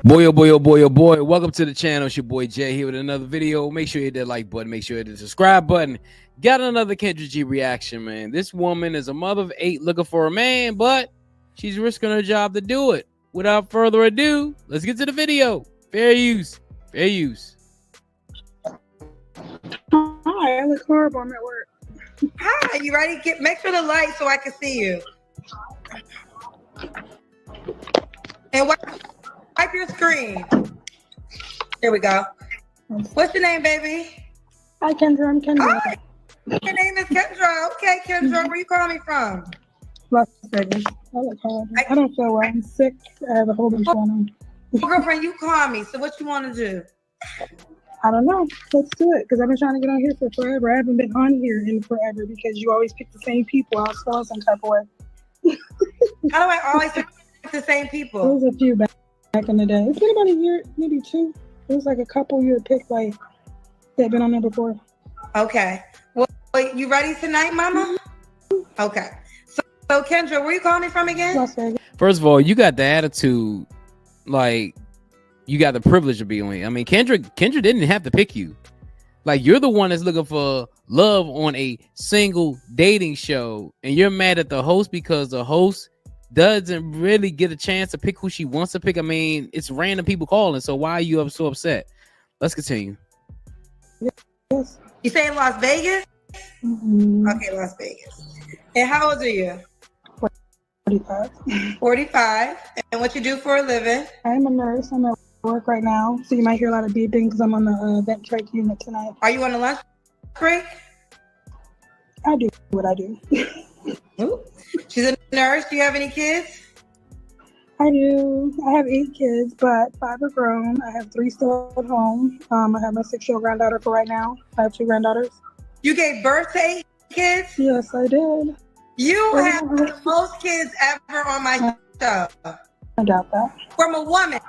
Boy, oh boy, oh boy, oh boy. Welcome to the channel. It's your boy Jay here with another video. Make sure you hit that like button. Make sure you hit the subscribe button. Got another Kendra G reaction, man. This woman is a mother of 8 looking for a man, but she's risking her job to do it. Without further ado, let's get to the video. Fair use. Fair use. Hi, I look horrible. I'm at work. Hi, you ready? Make sure the light so I can see you. And wipe your screen. Here we go. What's your name, baby? Hi, Kendra. I'm Kendra. Hi. Your name is Kendra. Okay, Kendra. Where you calling me from? Las Vegas. I look horrible. I don't feel well. I'm sick. I have a whole bunch going on. Girlfriend, you call me. So what you want to do? I don't know. Let's do it. Because I've been trying to get on here for forever. I haven't been on here in forever because you always pick the same people. I was feeling some type of way. How do I always pick the same people? There was a few back in the day. It's been about a year, maybe 2. It was like a couple you had picked like that been on there before. Okay. Well, you ready tonight, mama? Okay. So Kendra, where you calling me from again? Las Vegas. First of all, you got the attitude, like you got the privilege of being on here. I mean, Kendra didn't have to pick you. Like, you're the one that's looking for love on a single dating show, and you're mad at the host because the host doesn't really get a chance to pick who she wants to pick. I mean, it's random people calling, so why are you so upset? Let's continue. Yes. You say in Las Vegas? Mm-hmm. Okay, Las Vegas. And how old are you? 45. 45. And what you do for a living? I'm a nurse. I'm at work right now, so you might hear a lot of beeping because I'm on the vent trach unit tonight. Are you on a lunch break? I do what I do. Ooh. She's a nurse. Do you have any kids? I do. I have 8 kids, but 5 are grown. I have 3 still at home. I have my 6-year-old granddaughter for right now. I have 2 granddaughters. You gave birth to 8 kids? Yes, I did. You have the most kids ever on my show. I doubt that. From a woman.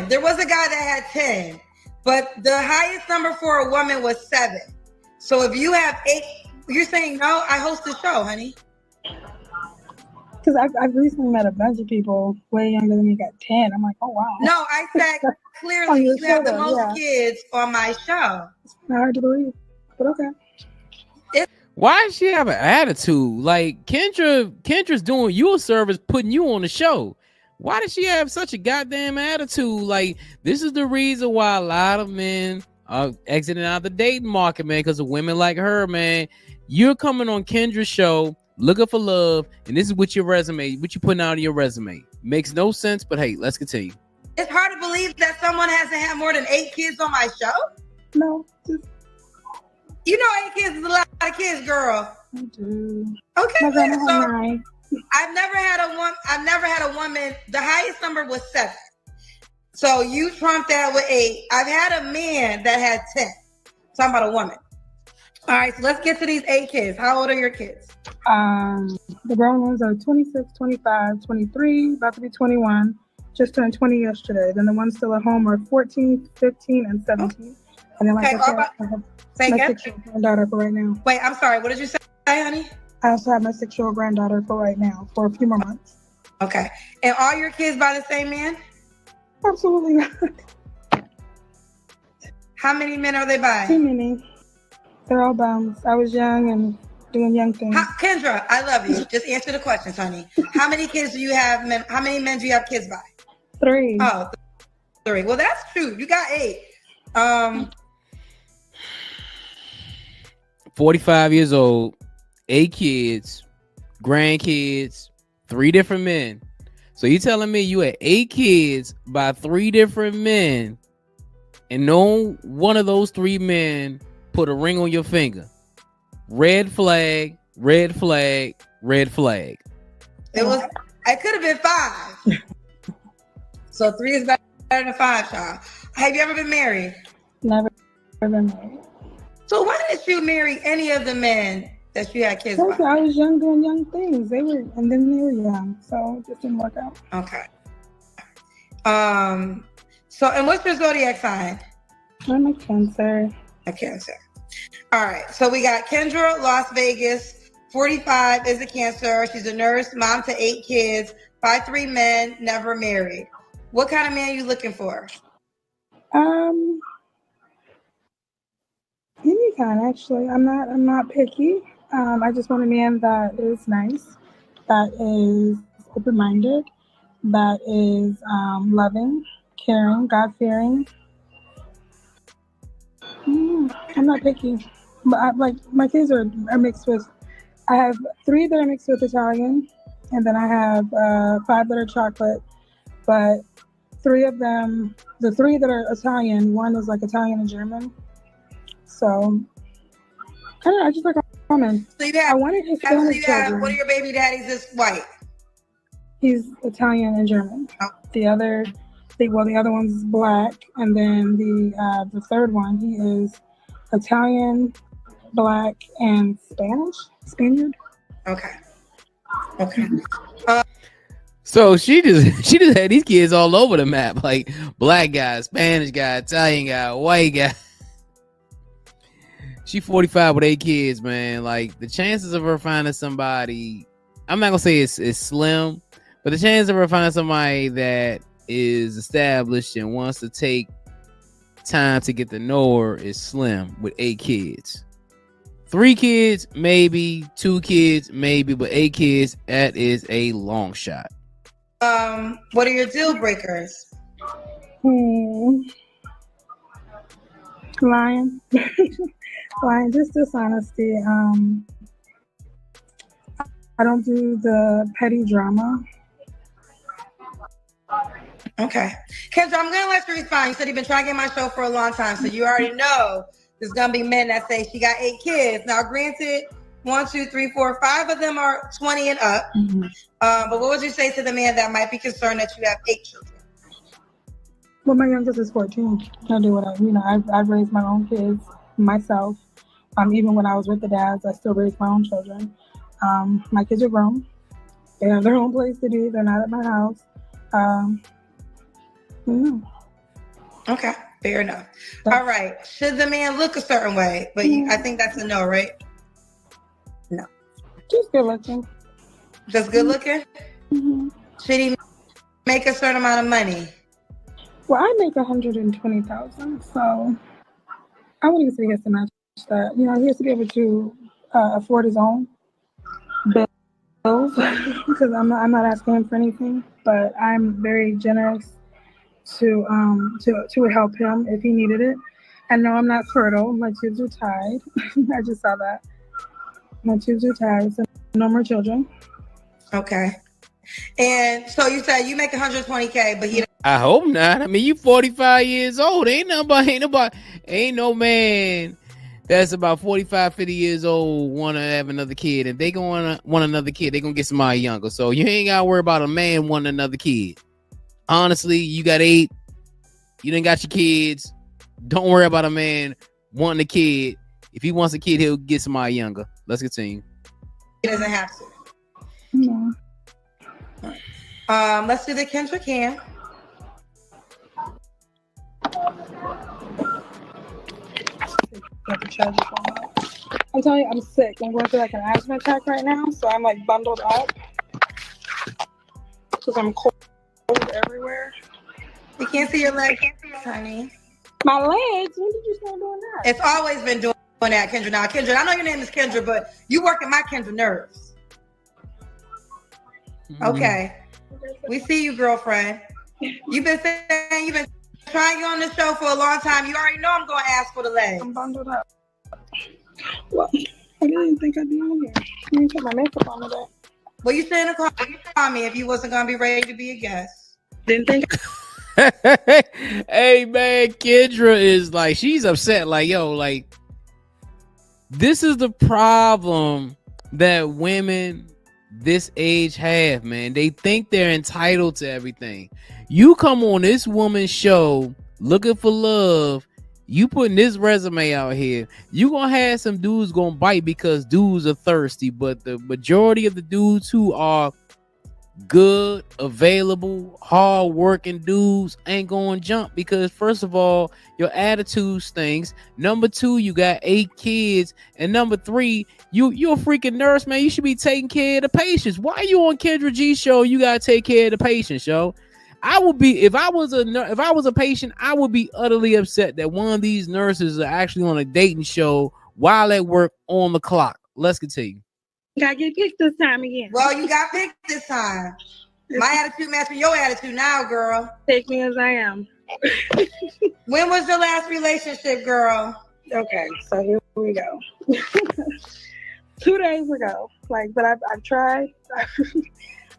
There was a guy that had 10, but the highest number for a woman was 7. So if you have 8, you're saying no, I host the show, honey. Because I've recently met a bunch of people way younger than me got 10. I'm like, oh, wow. No, I said clearly you have the most kids on my show. It's not hard to believe, but okay. Why does she have an attitude? Like, Kendra's doing you a service, putting you on the show. Why does she have such a goddamn attitude? Like, this is the reason why a lot of men are exiting out the dating market, man, because of women like her, man. You're coming on Kendra's show looking for love, and this is what you putting out on your resume. Makes no sense, but hey, let's continue. It's hard to believe that someone hasn't had more than 8 kids on my show. No. You know 8 kids is a lot of kids, girl. I do. Okay, so I've never had a woman. The highest number was 7. So you trumped that with 8. I've had a man that had 10. So I'm about a woman. All right, so let's get to these 8 kids. How old are your kids? The grown ones are 26, 25, 23, about to be 21. Just turned 20 yesterday. Then the ones still at home are 14, 15, and 17. And then like I said, I have my 6-year-old granddaughter for right now. Wait, I'm sorry. What did you say, honey? I also have my 6-year-old granddaughter for right now for a few more months. Okay. And are your kids by the same man? Absolutely not. How many men are they by? Too many. They're all bums. I was young and doing young things. Kendra, I love you. Just answer the questions, honey. How many kids do you have? How many men do you have kids by? 3. Oh, 3. Well, that's true. You got 8. 45 years old, 8 kids, grandkids, 3 different men. So you telling me you had 8 kids by 3 different men, and no one of those 3 men put a ring on your finger? Red flag, red flag, red flag. It could have been 5. So 3 is better than 5, child. Have you ever been married? Never been married. So why didn't you marry any of the men that you had kids with? I was young doing young things. They were young, so it just didn't work out. Okay. So, and what's your zodiac sign? I'm a Cancer. A Cancer. All right. So we got Kendra, Las Vegas, 45, is a Cancer. She's a nurse, mom to 8 kids, by 3 men, never married. What kind of man you looking for? Any kind, actually. I'm not picky. I just want a man that is nice, that is open-minded, that is loving, caring, God-fearing. I'm not picky. But my kids are mixed with, I have 3 that are mixed with Italian, and then I have 5 that are chocolate. But 3 of them, the 3 that are Italian, one is like Italian and German. So, I just like a woman. So you have, what are your baby daddies is white? He's Italian and German. Oh. The other one's black, and then the third one, he is Italian, black, and Spaniard. Okay. So she just had these kids all over the map, like black guy, Spanish guy, Italian guy, white guy. She 45 with 8 kids, man. Like the chances of her finding somebody, I'm not gonna say it's slim, but the chance of her finding somebody that is established and wants to take time to get to know her is slim with 8 kids. 3 kids, maybe. 2 kids, maybe, but 8 kids, that is a long shot. What are your deal breakers? Lying. Lying, just dishonesty. I don't do the petty drama. Okay. Kendra, I'm going to let you respond. You said you've been trying to get my show for a long time, so you already know there's going to be men that say she got 8 kids. Now, granted, 1, 2, 3, 4, 5 of them are 20 and up. Mm-hmm. But what would you say to the man that might be concerned that you have 8 children? Well, my youngest is 14. I do what I've raised my own kids myself. Even when I was with the dads, I still raised my own children. My kids are grown. They have their own place to be. They're not at my house. Okay, fair enough. All right. Should the man look a certain way? But I think that's a no, right? No. Just good looking. Just good looking? Mm-hmm. Should he make a certain amount of money? Well, I make $120,000, so I wouldn't say he has to match that. He has to be able to afford his own bills because I'm not asking him for anything. But I'm very generous to help him if he needed it. And no, I'm not fertile. My tubes are tied. I just saw that. My tubes are tied, so no more children. Okay. And so you said you make $120K, but I hope not. I mean, you 45 years old. Ain't no man that's about 45, 50 years old want to have another kid. If they gonna want another kid, they gonna get somebody younger. So you ain't gotta worry about a man wanting another kid. Honestly, you got 8. You done got your kids. Don't worry about a man wanting a kid. If he wants a kid, he'll get somebody younger. Let's continue. He doesn't have to. No. Let's do the Kendra Cam. I'm telling you, I'm sick. I'm going through like an asthma attack right now, so I'm like bundled up because I'm cold everywhere. You can't see your legs, honey. My legs? When did you start doing that? It's always been doing that, Kendra. Now, Kendra, I know your name is Kendra, but you working my Kendra nerves. Okay. We see you, girlfriend. You've been saying you've been trying to get on this show for a long time. You already know I'm going to ask for the legs. I'm bundled up. Well, I didn't think I'd be on here. I didn't put my makeup on today. Well, you shouldn't have called me if you wasn't going to be ready to be a guest. Didn't think. Hey, man, Kendra is like, she's upset. Like, yo, like, this is the problem that women this age have, man. They think they're entitled to everything. You come on this woman's show looking for love, you putting this resume out here, you gonna have some dudes gonna bite because dudes are thirsty, but the majority of the dudes who are good, available, hard working dudes ain't gonna jump because first of all, your attitude stinks. Number 2, you got 8 kids, and number 3, you're a freaking nurse, man. You should be taking care of the patients. Why are you on Kendra G show? You gotta take care of the patients, yo. I would be if I was a patient, I would be utterly upset that one of these nurses are actually on a dating show while at work on the clock. Let's continue. Got get picked this time again. Well, you got picked this time. My attitude matching your attitude now, girl. Take me as I am. When was your last relationship, girl? Okay, so here we go. 2 days ago. But I've tried.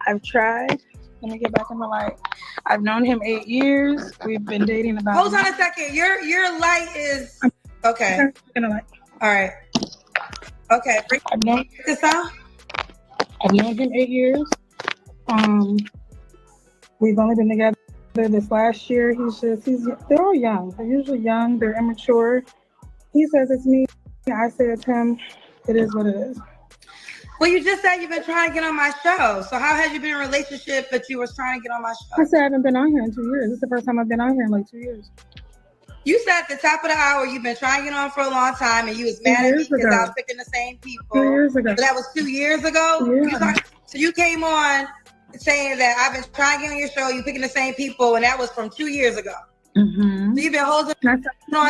I've tried. Let me get back in the light. I've known him 8 years. We've been dating about. Hold on a second. Your light is okay. In the light. All right. Okay. I've known him 8 years. We've only been together this last year. They're all young. They're usually young. They're immature. He says it's me. I say it's him. It is what it is. Well, you just said you've been trying to get on my show. So how has you been in a relationship but you was trying to get on my show? I said I haven't been on here in 2 years. This is the first time I've been on here in like 2 years. You said at the top of the hour you've been trying to get on for a long time and you was mad at me because I was picking the same people. 2 years ago. So that was 2 years ago? Yeah. So you came on saying that I've been trying to get on your show, you picking the same people, and that was from 2 years ago. Mm-hmm. So you've been holding on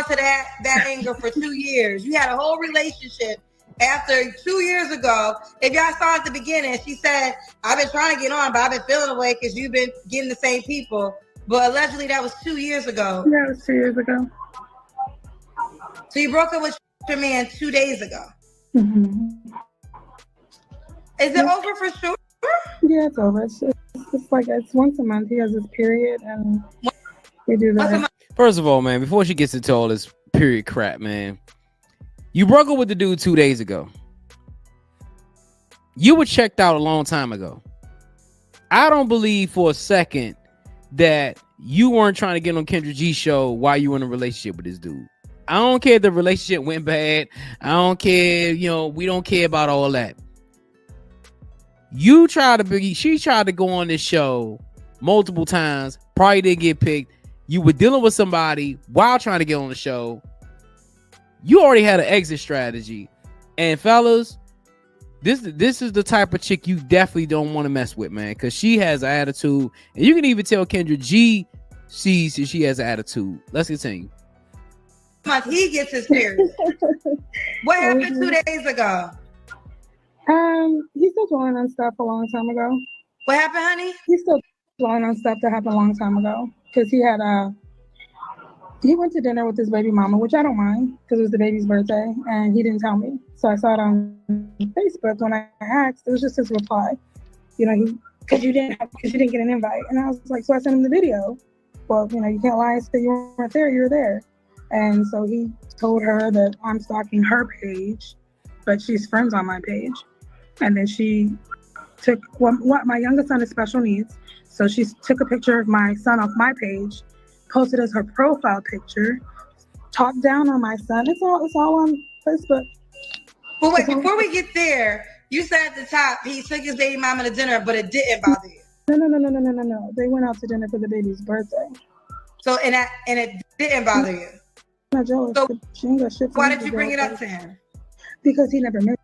to that anger for 2 years. You had a whole relationship after 2 years ago. If y'all saw at the beginning, she said, I've been trying to get on, but I've been feeling away because you've been getting the same people. But allegedly that was 2 years ago. Yeah, it was 2 years ago. So you broke up with your man 2 days ago. Mm-hmm. Is it over for sure? Yeah, it's over. It's once a month. He has his period, and we do that. First of all, man, before she gets into all this period crap, man, you broke up with the dude 2 days ago. You were checked out a long time ago. I don't believe for a second that you weren't trying to get on Kendra G's show while you were in a relationship with this dude. I don't care if the relationship went bad. I don't care. We don't care about all that. She tried to go on this show multiple times, probably didn't get picked. You were dealing with somebody while trying to get on the show. You already had an exit strategy. And fellas, this is the type of chick you definitely don't want to mess with, man, because she has an attitude. And you can even tell Kendra G sees that she has an attitude. Let's continue. He gets his period. What happened 2 days ago? He's still dwelling on stuff a long time ago. What happened, honey? He's still dwelling on stuff that happened a long time ago. Because he went to dinner with his baby mama, which I don't mind because it was the baby's birthday, and he didn't tell me. So I saw it on Facebook. When I asked, it was just his reply. Because you didn't get an invite. And I was like, so I sent him the video. Well, you can't lie and say you weren't there. You're there. And so he told her that I'm stalking her page, but she's friends on my page. And then she took my youngest son is special needs. So she took a picture of my son off my page, posted as her profile picture, talked down on my son. It's all on Facebook. But wait, before we get there, you said at the top he took his baby mama to dinner, but it didn't bother you. No. They went out to dinner for the baby's birthday. So and it didn't bother you. I'm not jealous. So she ain't got shit for why me did you bring it up to him? Because he never mentioned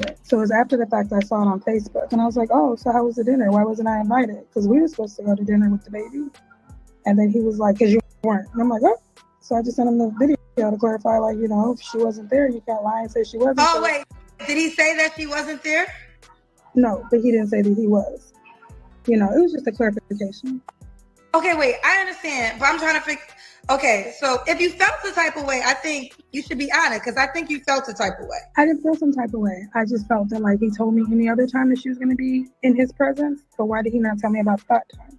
it. So it was after the fact I saw it on Facebook, and I was like, oh, so how was the dinner? Why wasn't I invited? Because we were supposed to go to dinner with the baby. And then he was like, because you weren't. And I'm like, oh. So I just sent him the video to clarify, if she wasn't there, you can't lie and say she wasn't. Oh, wait. Did he say that she wasn't there? No, but he didn't say that he was. It was just a clarification. Okay, wait. I understand, but I'm trying to figure. Okay, so if you felt the type of way, I think you should be honest, because I think you felt the type of way. I didn't feel some type of way. I just felt that he told me any other time that she was going to be in his presence, but why did he not tell me about that time?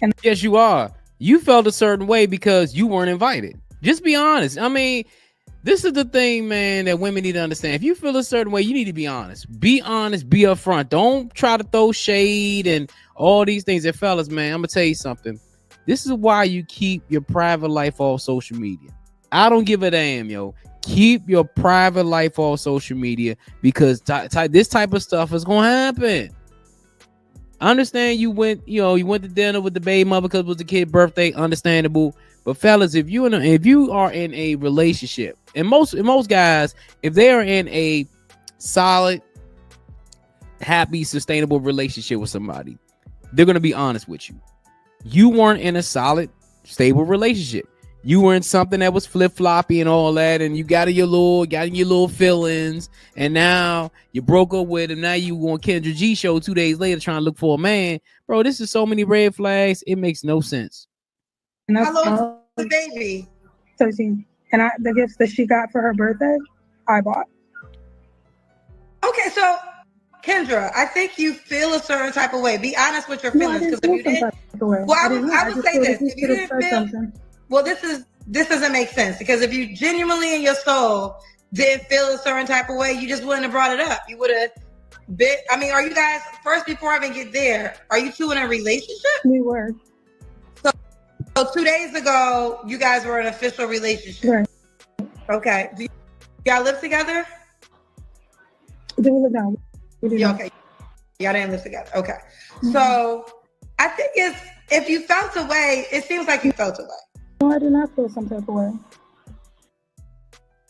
And yes, you are. You felt a certain way because you weren't invited. Just be honest. I mean, this is the thing, man, that women need to understand. If you feel a certain way, you need to be honest. Be honest, be upfront. Don't try to throw shade and all these things. And fellas, man, I'm going to tell you something. This is why you keep your private life off social media. I don't give a damn, yo. Keep your private life off social media because this type of stuff is going to happen. I understand you went to dinner with the baby mother because it was the kid's birthday. Understandable. But fellas, if you are in a relationship, and most guys, if they are in a solid, happy, sustainable relationship with somebody, they're going to be honest with you. you weren't in a solid, stable relationship. You were in something that was flip-floppy and all that, and you got in your little feelings, and now you broke up with him. Now you on Kendra G show 2 days later trying to look for a man. Bro, this is so many red flags. It makes no sense. How old is the baby? 13. And the gifts that she got for her birthday, I bought. Okay, so Kendra, I think you feel a certain type of way. Be honest with your feelings. Because if you didn't, well, I would say this. If you didn't feel, well, this doesn't make sense, because if you genuinely in your soul didn't feel a certain type of way, you just wouldn't have brought it up. You would have been. I mean, are you guys, first, before I even get there, are you two in a relationship? We were. So 2 days ago, you guys were in an official relationship. Right. Okay. Do y'all live together? Do we live now? Yeah, okay. Y'all didn't live together. Okay. Mm-hmm. So I think if you felt a way, it seems like you felt a way. No, I did not feel some type of way.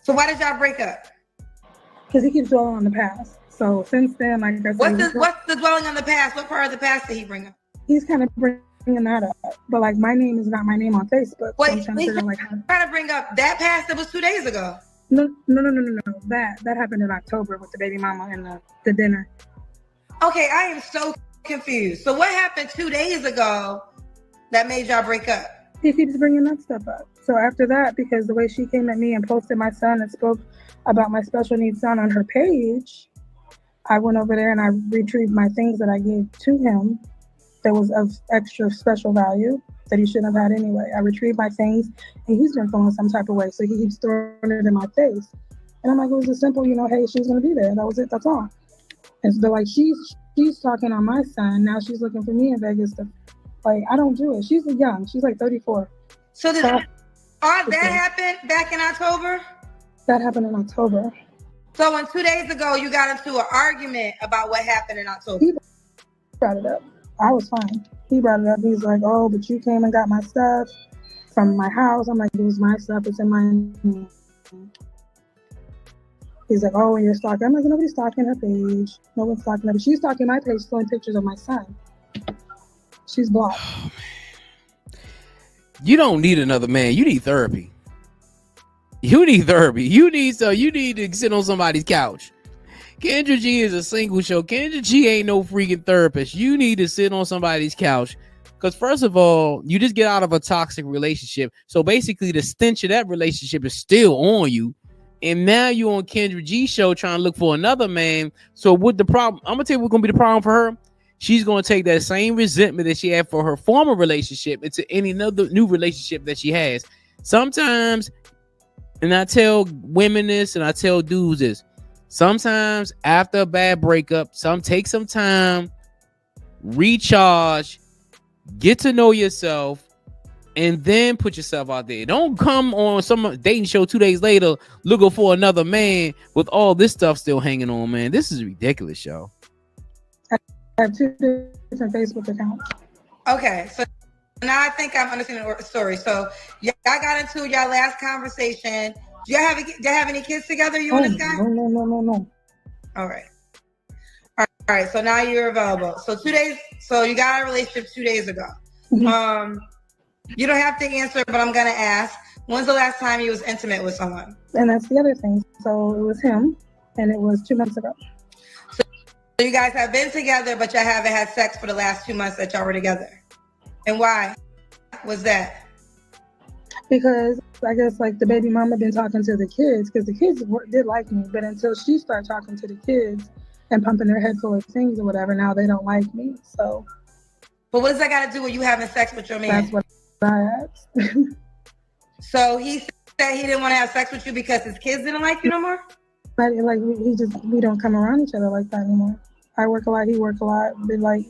So why did y'all break up? Because he keeps dwelling on the past. So since then, like I said, what's the dwelling on the past? What part of the past did he bring up? He's kind of bringing that up, but like my name is not my name on Facebook. Wait, so I'm trying to bring up that past that was 2 days ago. No. That happened in October with the baby mama and the dinner. Okay, I am so confused. So what happened 2 days ago that made y'all break up? He keeps bringing that stuff up. So after that, because the way she came at me and posted my son and spoke about my special needs son on her page, I went over there and I retrieved my things that I gave to him that was of extra special value that he shouldn't have had anyway. I retrieved my things and he's been feeling some type of way. So he keeps throwing it in my face. And I'm like, it was a simple, hey, she's going to be there. That was it. That's all. And so like, she's talking on my son. Now she's looking for me in Vegas to, like, I don't do it. She's young. She's like 34. So that happened back in October? That happened in October. So when 2 days ago, you got into an argument about what happened in October? He brought it up. I was fine. He brought it up. He's like, oh, but you came and got my stuff from my house. I'm like, it was my stuff. It's in my name. He's like, oh, and you're stalking. I'm like, nobody's stalking her page. No one's stalking her. But she's stalking my page, showing pictures of my son. She's blocked. Oh, man. You don't need another man. You need therapy. You need therapy. You need to sit on somebody's couch. Kendra G is a single show. Kendra G ain't no freaking therapist. You need to sit on somebody's couch. Because first of all, you just get out of a toxic relationship. So basically the stench of that relationship is still on you. And now you're on Kendra G show trying to look for another man. So what the problem? I'm going to tell you what's going to be the problem for her. She's going to take that same resentment that she had for her former relationship into any other new relationship that she has. Sometimes, and I tell women this and I tell dudes this, sometimes after a bad breakup, take some time, recharge, get to know yourself, and then put yourself out there. Don't come on some dating show 2 days later looking for another man with all this stuff still hanging on, man. This is ridiculous, y'all. I have 2 different Facebook accounts. Okay, so now I think I'm understanding the story. So y'all got into y'all last conversation. Do y'all have any kids together, you and this guy? No. All right. So now you're available. So you got a relationship 2 days ago. Mm-hmm. You don't have to answer, but I'm gonna ask. When's the last time you was intimate with someone? And that's the other thing. So it was him, and it was 2 months ago. So you guys have been together, but y'all haven't had sex for the last 2 months that y'all were together. And why was that? Because I guess like the baby mama been talking to the kids, because the kids did like me, but until she started talking to the kids and pumping their head full of things or whatever, now they don't like me. So, but what does that got to do with you having sex with your man? That's what I asked. So he said he didn't want to have sex with you because his kids didn't like you no more? But like we don't come around each other like that anymore. I work a lot, he work a lot, but like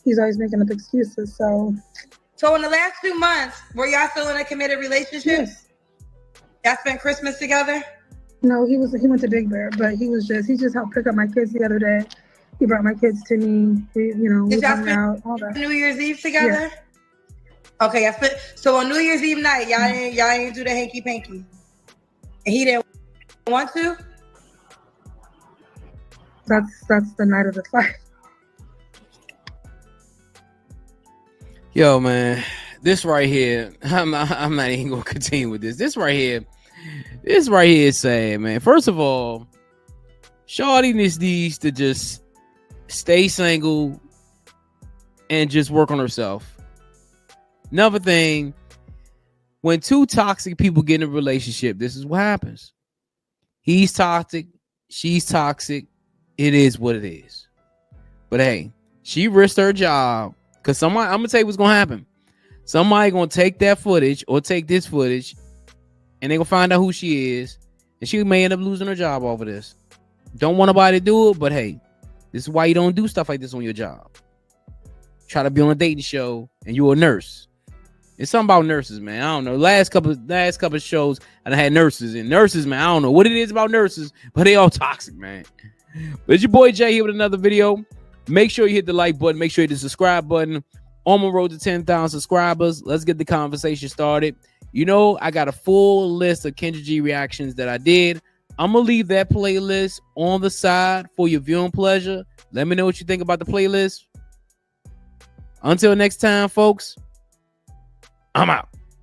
he's always making up excuses. So in the last 2 months, were y'all still in a committed relationship? Yes. Y'all spent Christmas together? No, he went to Big Bear, but he just helped pick up my kids the other day. He brought my kids to me. Did y'all spend all that. New Year's Eve together? Yeah. Okay, so on New Year's Eve night, y'all ain't do the hanky panky, and he didn't want to. That's the night of the fight. Yo, man, this right here, I'm not even gonna continue with this. This right here is saying, man. First of all, shorty needs to just stay single and just work on herself. Another thing, when two toxic people get in a relationship, this is what happens. He's toxic, she's toxic. It is what it is. But hey, she risked her job because I'm gonna tell you what's gonna happen. Somebody gonna take that footage or take this footage, and they gonna find out who she is, and she may end up losing her job over this. Don't want nobody to do it, but hey, this is why you don't do stuff like this on your job. Try to be on a dating show and you're a nurse. It's something about nurses, man. I don't know. Last couple of shows, I had nurses, and nurses, man, I don't know what it is about nurses, but they all toxic, man. But it's your boy Jay here with another video. Make sure you hit the like button. Make sure you hit the subscribe button. On my road to 10,000 subscribers. Let's get the conversation started. You know, I got a full list of Kendra G reactions that I did. I'm going to leave that playlist on the side for your viewing pleasure. Let me know what you think about the playlist. Until next time, folks, I'm out.